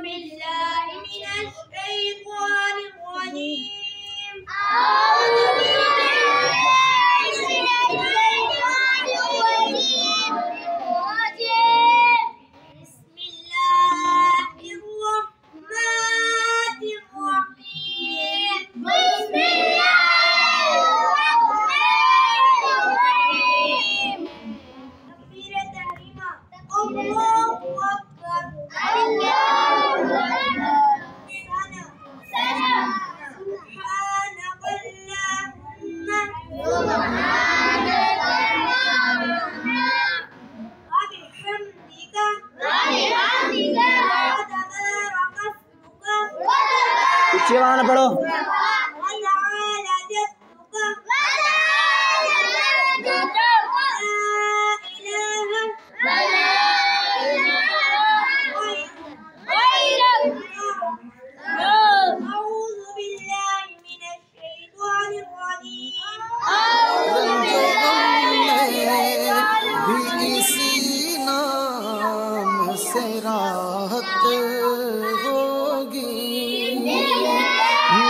بالله من الشيطان الرجيم بسم الله الرحمن الرحيم تكبير تحريما الله أكبر سبحانك اللهم وبحمدك وتبارك اسمك पीछे वहां ना पढ़ो। وتعالى جدك لا إله أعوذ بالله من الشيطان الرجيم भी इसी नाम से राहत होगी।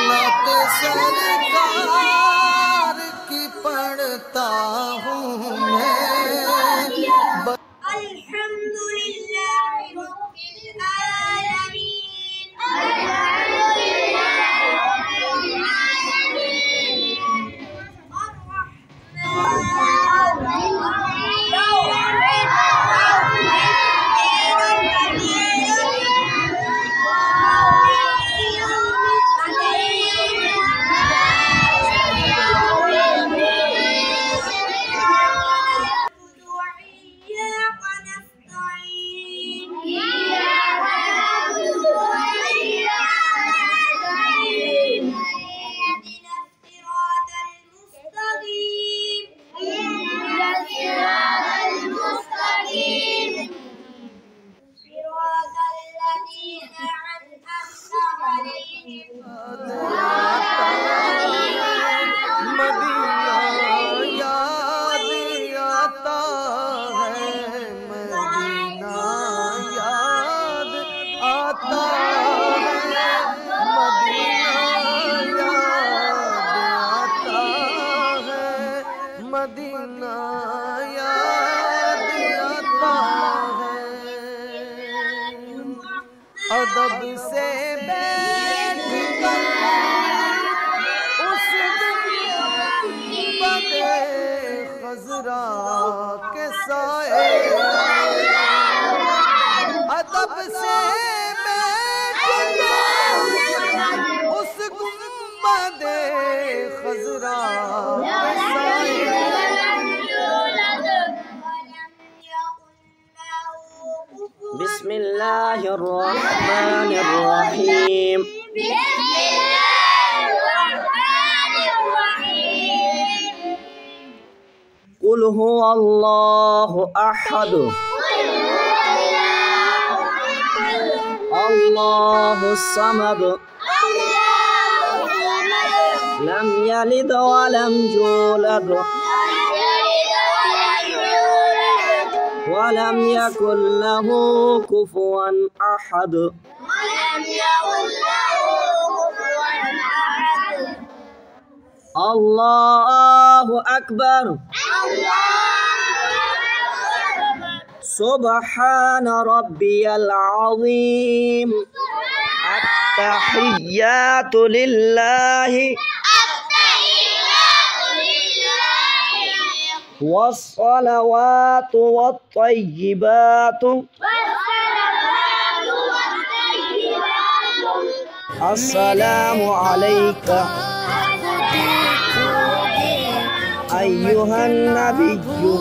नात सरकार की पढ़ता हूँ मैं। अल्हम्दुलिल्लाह रब्बिल आलमीन وإياك نستعين اهدنا الصراط المستقيم صراط الذين أنعمت عليهم मदीना याद आता है, मदीना याद आता है, मदीना याद आता है, मदीना याद आता है। अदब से बैठ कर उस बदे खजरा के साए, अदब से बैठ कर उस गुंबदे खजरा के साए। बिस्मिल्लाहिर्रहमानिर्रहीम। कुल हुवल्लाहु अहद अल्लाहु समद लम यलिद वलम यूलद वलम यकुल लहू कुफुवन अहद। अल्लाहु अकबर सुब्हान रब्बियल अज़ीम। अत्तहिय्यातु लिल्लाहि वस्सलावातु वत्तय्यिबातु अस्सलामु अलैका अय्युहन नबिय्यु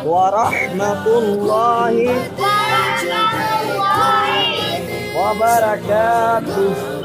व रहमतुल्लाहि व बरकातुहु।